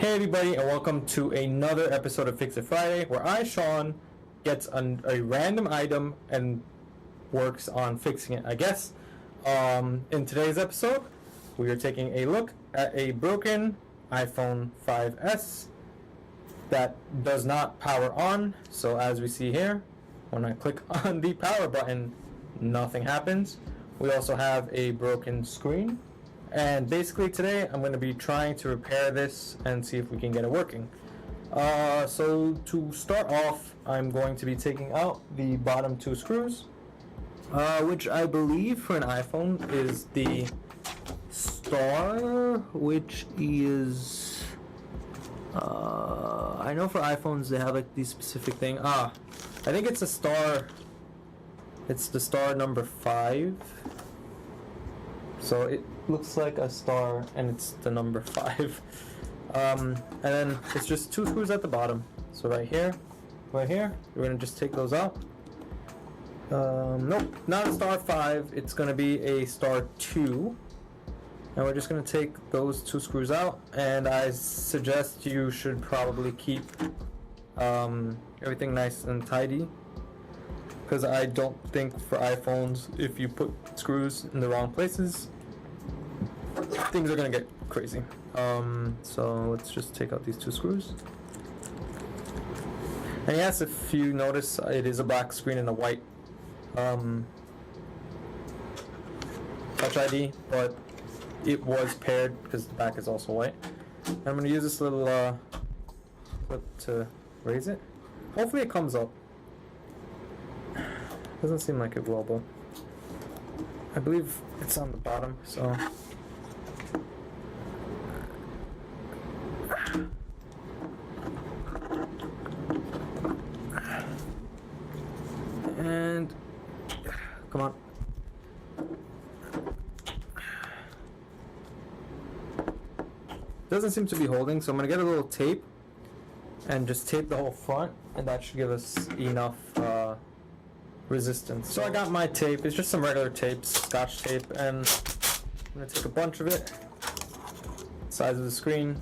Hey everybody, and welcome to another episode of Fix It Friday, where I, Shawn, gets a random item and works on fixing it, I guess. In today's episode, we are taking a look at a broken iPhone 5S that does not power on. So as we see here, when I click on the power button, nothing happens. We also have a broken screen. And basically today I'm going to be trying to repair this and see if we can get it working. So to start off, I'm going to be taking out the bottom two screws, which I believe for an iPhone is the star, which is, I know for iPhones they have like these specific thing. I think it's a star, it's the star number 5. So it looks like a star and it's the number 5. And then it's just two screws at the bottom. So right here, we're gonna just take those out. Nope, not a star 5, it's gonna be a star 2. And we're just gonna take those two screws out, and I suggest you should probably keep everything nice and tidy, because I don't think for iPhones, if you put screws in the wrong places, things are gonna get crazy. So let's just take out these two screws. And yes, if you notice, it is a black screen and a white Touch ID, but it was paired because the back is also white. And I'm gonna use this little clip to raise it. Hopefully it comes up. Doesn't seem like it will, but I believe it's on the bottom, so. And come on. Doesn't seem to be holding, so I'm gonna get a little tape and just tape the whole front, and that should give us enough resistance. So I got my tape. It's just some regular tape, Scotch tape, and I'm gonna take a bunch of it, size of the screen,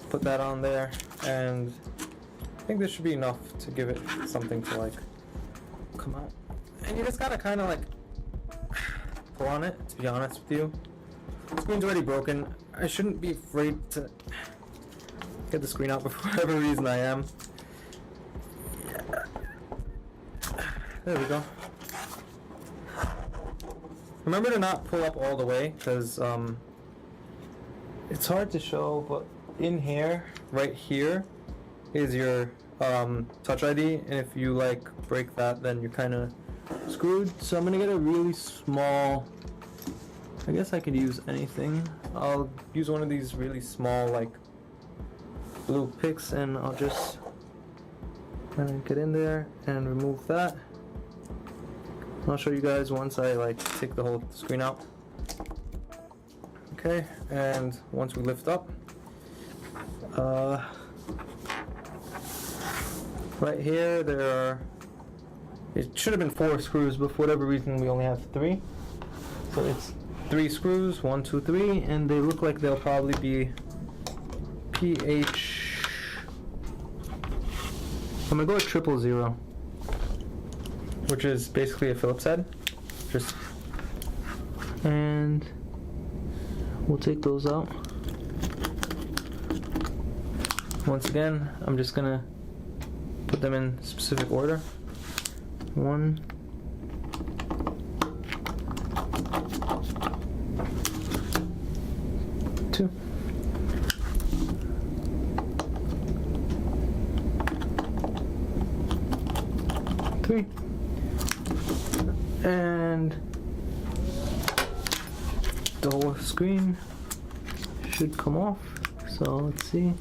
put that on there, and I think this should be enough to give it something to like come out. And you just gotta kind of like pull on it, to be honest with you. The screen's already broken. I shouldn't be afraid to get the screen out, but for whatever reason I am. There we go. Remember to not pull up all the way, because it's hard to show, but in here, right here, is your Touch ID, and if you like break that, then you're kind of screwed. So I'm gonna get a really small, I guess I could use anything. I'll use one of these really small like blue picks, and I'll just kind of get in there and remove that. I'll show you guys once I like take the whole screen out. Okay, and once we lift up, right here there are, it should have been 4 screws, but for whatever reason we only have 3. So it's 3 screws, 1, 2, 3, and they look like they'll probably be PH. I'm gonna go with 000, which is basically a Phillips head. Just, and we'll take those out. Once again, I'm just gonna put them in specific order. 1, 2, 3, and the whole screen should come off. So let's see.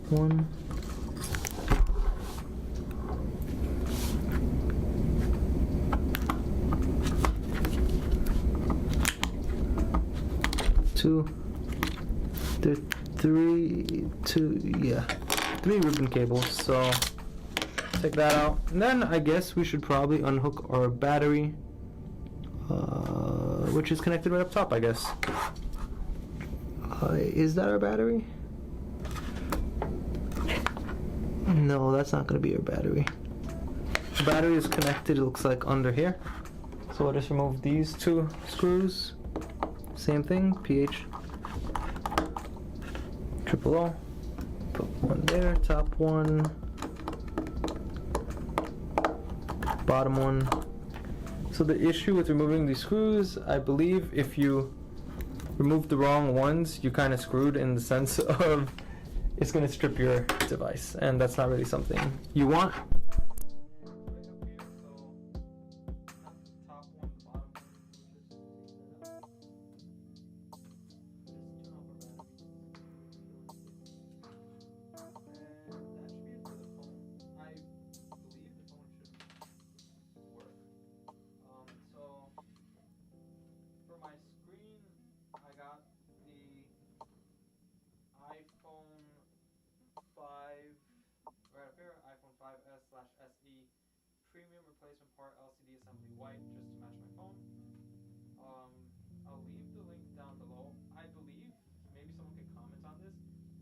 1, 2, 3, 3 ribbon cables. So take that out, and then I guess we should probably unhook our battery, which is connected right up top, I guess. Is that our battery? No, that's not going to be your battery. The battery is connected, it looks like, under here. So I'll just remove these two screws. Same thing, PH triple O. Put one there, top one, bottom one. So the issue with removing these screws, I believe if you remove the wrong ones, you kind of screwed in the sense of it's going to strip your device, and that's not really something you want. My screen, I got the iPhone 5, right up here, iPhone 5s/SE premium replacement part LCD assembly white, just to match my phone. I'll leave the link down below. I believe, maybe someone could comment on this,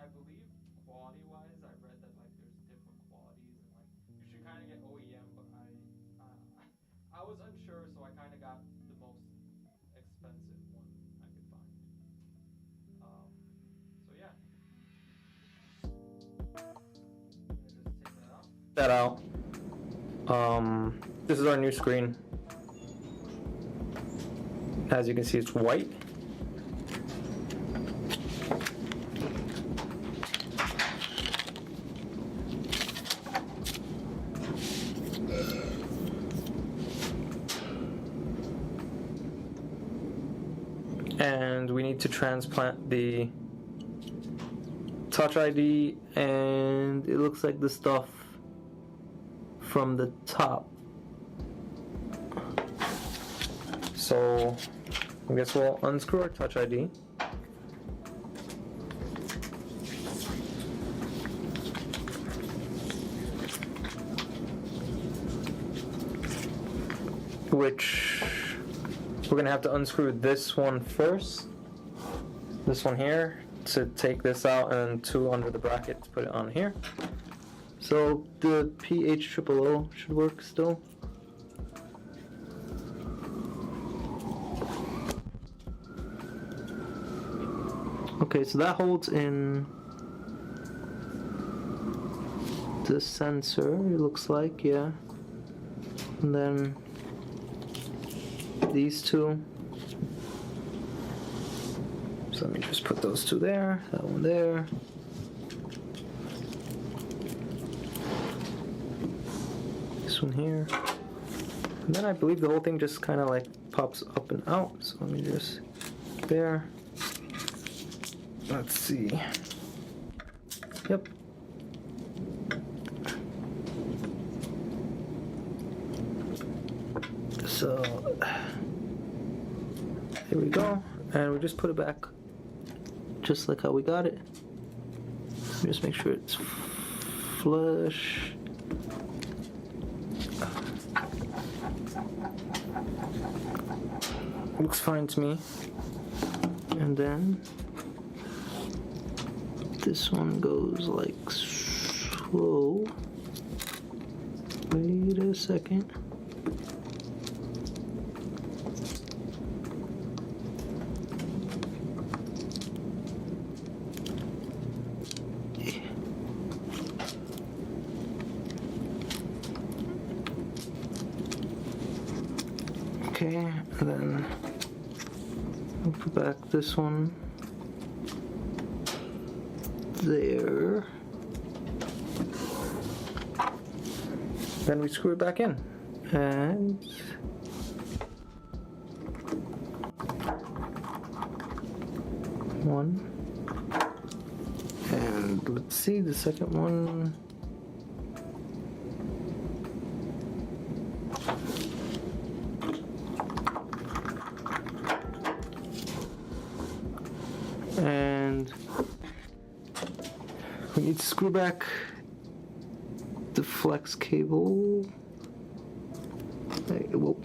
I believe quality-wise, I read that like there's different qualities and like you should kind of get OEM, but I was unsure, so I kind of got the most expensive one I could find. So yeah. Just take that out. This is our new screen. As you can see, it's white. And we need to transplant the Touch ID, and it looks like the stuff from the top. So I guess we'll unscrew our Touch ID. Which we're gonna have to unscrew this one first. This one here to take this out, and two under the bracket to put it on here. So the PH triple O should work still. Okay, so that holds in the sensor, it looks like, yeah. And then these two. So let me just put those two there, that one there. This one here. And then I believe the whole thing just kind of like pops up and out. So let me just, there. Let's see. Yep. So, here we go. And we just put it back just like how we got it. Just make sure it's flush. Looks fine to me. And then this one goes like so. Wait a second. Okay, and then I'll put back this one there. Then we screw it back in. And one. And let's see the second one. And we need to screw back the flex cable. Whoa.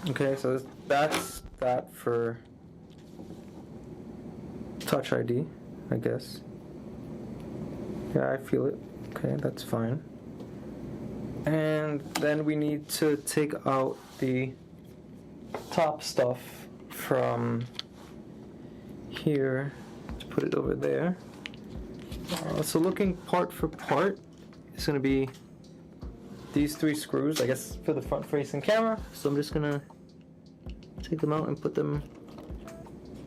Okay, so that's that for Touch ID, I guess. Yeah, I feel it. Okay, that's fine. And then we need to take out the top stuff from here to put it over there. So looking part for part, it's going to be these 3 screws, I guess, for the front facing camera. So I'm just going to take them out and put them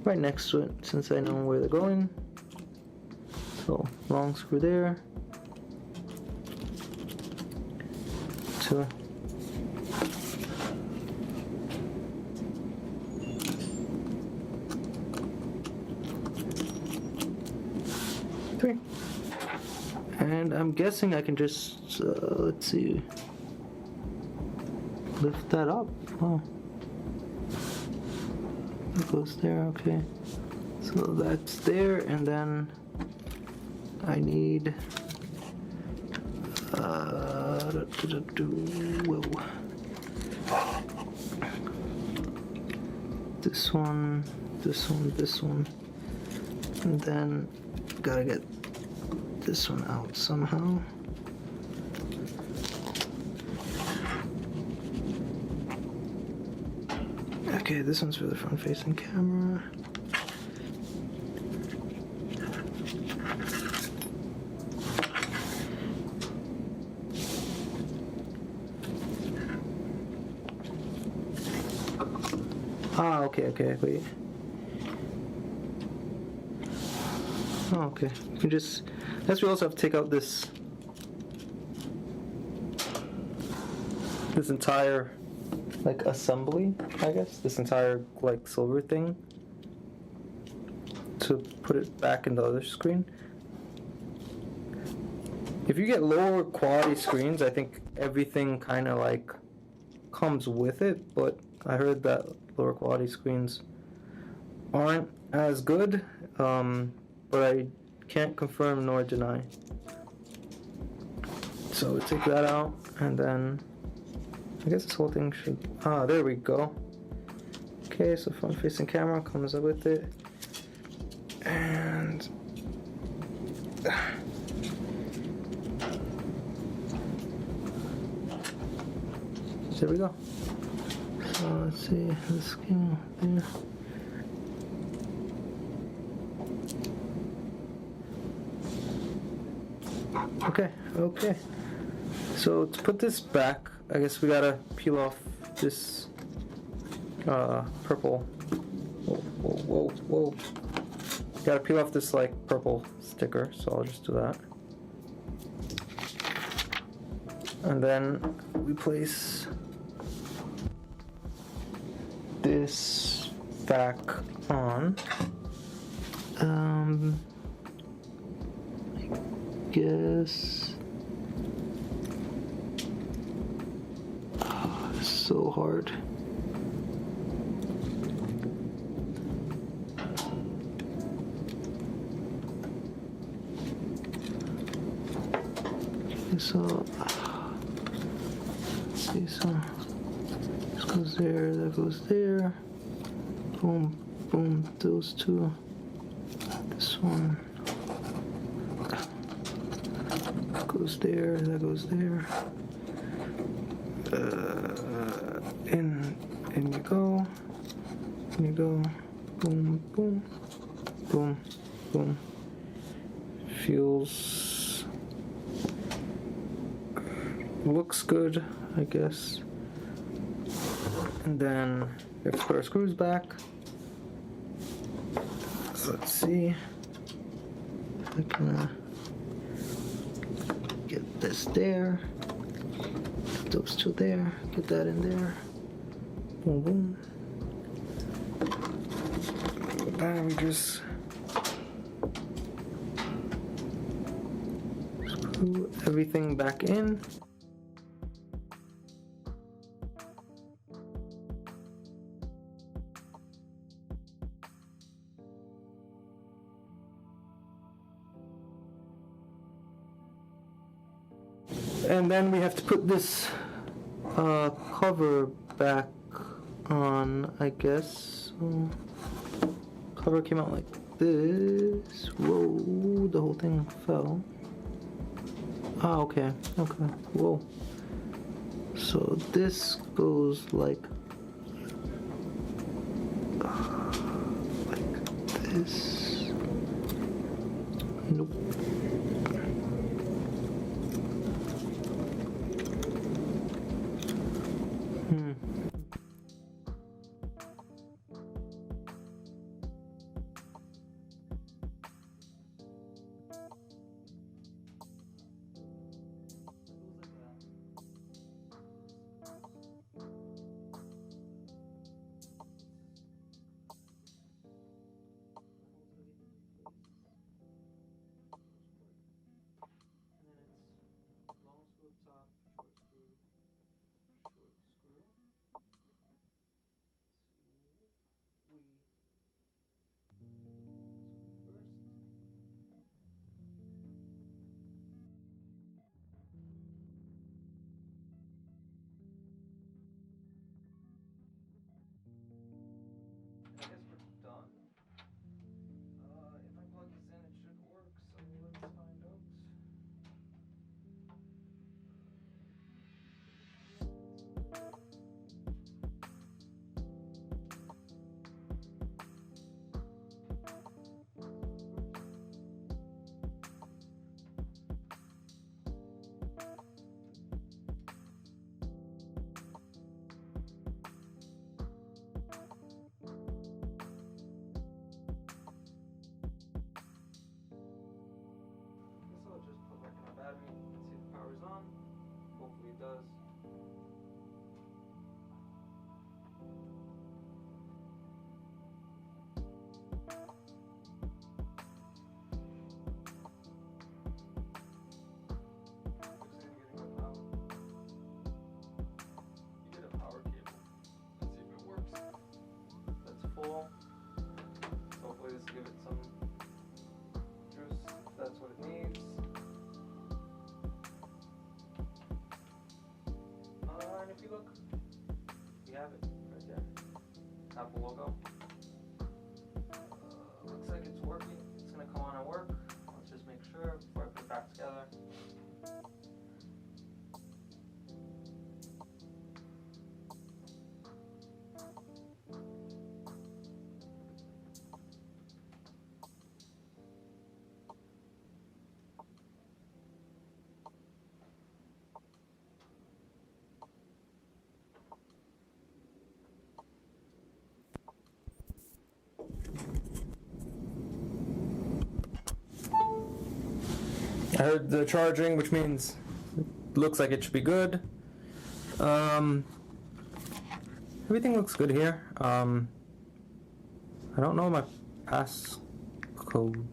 right next to it since I know where they're going. So long screw there. 2. 3. And I'm guessing I can just, let's see, lift that up. Oh. It goes there, okay. So that's there, and then I need, whoa. This one, this one, this one. And then gotta get this one out somehow. Okay, this one's for the front-facing camera. Ah, okay, wait. Oh, okay. You can just... I guess we also have to take out this entire, like, assembly, I guess. This entire, like, silver thing to put it back in the other screen. If you get lower quality screens, I think everything kind of, like, comes with it, but I heard that lower quality screens aren't as good, but I can't confirm nor deny. So we take that out, and then I guess this whole thing should... Ah, there we go. Okay, so front-facing camera comes up with it, and there we go. So let's see, this game there. Okay. So to put this back, I guess we gotta peel off this purple. Whoa. Gotta peel off this like purple sticker, so I'll just do that. And then we place this back on. I guess. Oh, it's so hard. So, let's see, so this goes there, that goes there. Boom, boom, those two. This one goes there, that goes there. In you go. In you go. Boom, boom, boom, boom. Feels... looks good, I guess. And then we have to put our screws back. So let's see. I can get this there. Get those two there. Get that in there. Boom, boom. Then we just screw everything back in. And then we have to put this cover back on, I guess. Cover came out like this. Whoa, the whole thing fell. Ah, okay, okay, whoa. So this goes like this. Nope. I guess we're done. If I plug this in, it should work, so let's find out. I'll just put back in the battery and see if the power's on. Hopefully it does. You get a power cable. Let's see if it works. That's full. So hopefully this will give it some juice. That's what it needs. And if you look, you have it right there. Apple logo. Looks like it's working. It's gonna come on and work. Let's just make sure before I put it back together. I heard the charging, which means it looks like it should be good. Everything looks good here. I don't know my passcode.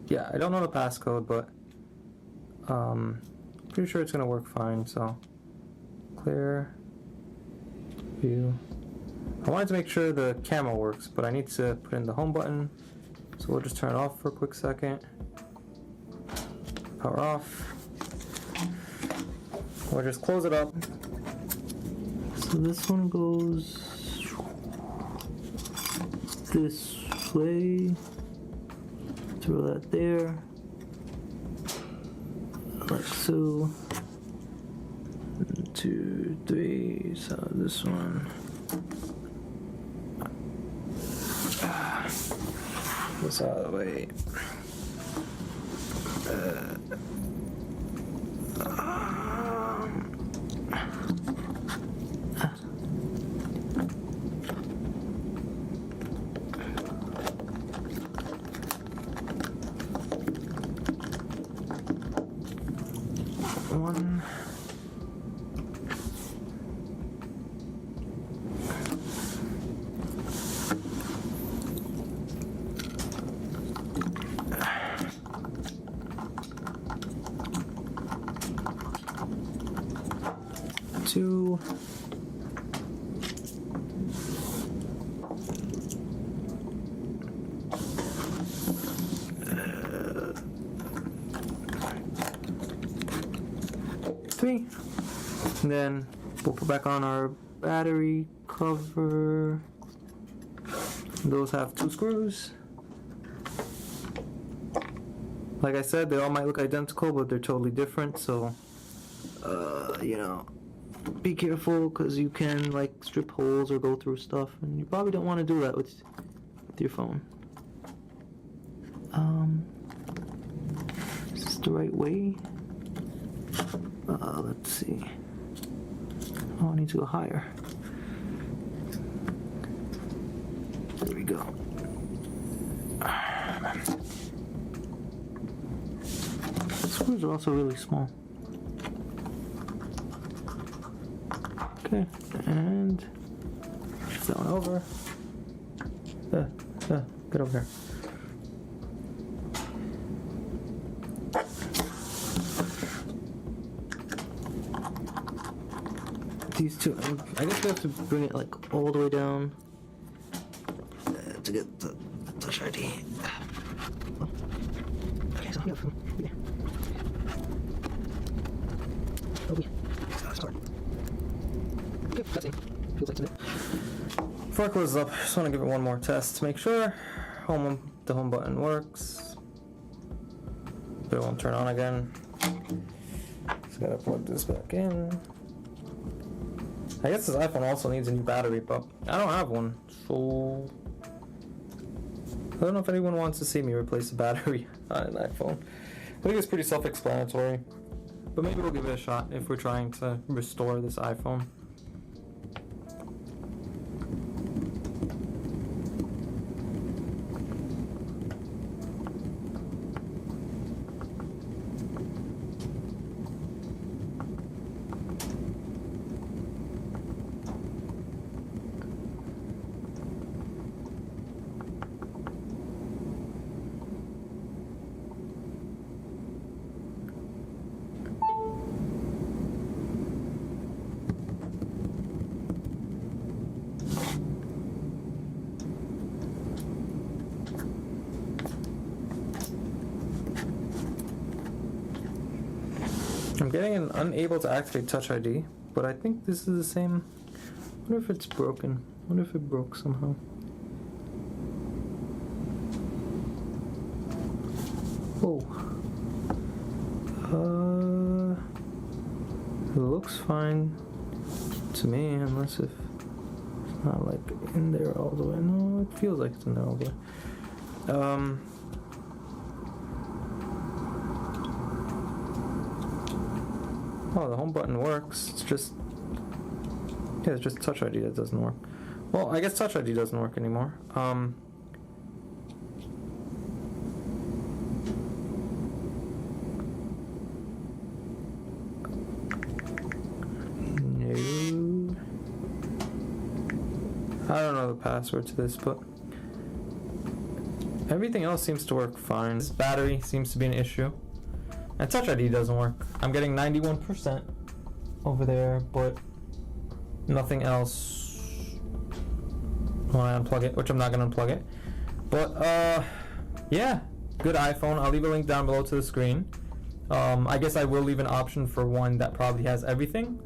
Yeah, I don't know the passcode, but pretty sure it's gonna work fine. So clear view. I wanted to make sure the camera works, but I need to put in the home button. So we'll just turn it off for a quick second. Power off. We'll just close it up. So this one goes this way. Throw that there. Like so. 1, 2, 3. So this one. This out of the way. One. Two. Three. And then we'll put back on our battery cover. Those have 2 screws. Like I said, they all might look identical, but they're totally different, so, you know, be careful, because you can, like, strip holes or go through stuff, and you probably don't want to do that with your phone. Is this the right way? Let's see. Oh, I need to go higher. There we go. Screws are also really small. Okay, and shift that one over. Get over here. These two, I guess we have to bring it like all the way down to get the Touch ID. Okay, so yeah. Okay, that's it. Feels like it's before I close this up, I just want to give it one more test to make sure the home button works. But it won't turn on again. Just gotta plug this back in. I guess this iPhone also needs a new battery, but I don't have one, so I don't know if anyone wants to see me replace the battery on an iPhone. I think it's pretty self-explanatory, but maybe we'll give it a shot if we're trying to restore this iPhone. I'm getting an unable to activate Touch ID, but I think this is the same. I wonder if it's broken. I wonder if it broke somehow. Oh. It looks fine to me, unless if it's not like in there all the way. No, it feels like it's in there all the way. Oh, the home button works. It's just Touch ID that doesn't work. Well, I guess Touch ID doesn't work anymore. No. I don't know the password to this, but everything else seems to work fine. This battery seems to be an issue. And Touch ID doesn't work. I'm getting 91% over there, but nothing else when I unplug it, which I'm not going to unplug it. But, yeah, good iPhone. I'll leave a link down below to the screen. I guess I will leave an option for one that probably has everything.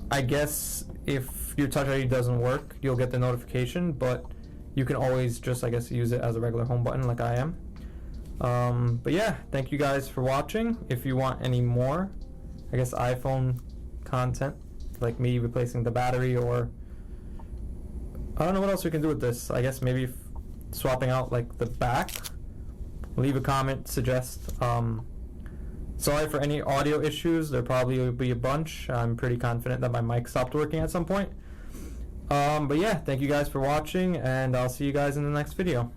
I guess if your Touch ID doesn't work, you'll get the notification, but you can always just, I guess, use it as a regular home button like I am. But yeah, thank you guys for watching. If you want any more, I guess, iPhone content, like me replacing the battery, or I don't know what else we can do with this. I guess maybe swapping out like the back. Leave a comment, suggest. Sorry for any audio issues. There probably will be a bunch. I'm pretty confident that my mic stopped working at some point. But yeah, thank you guys for watching, and I'll see you guys in the next video.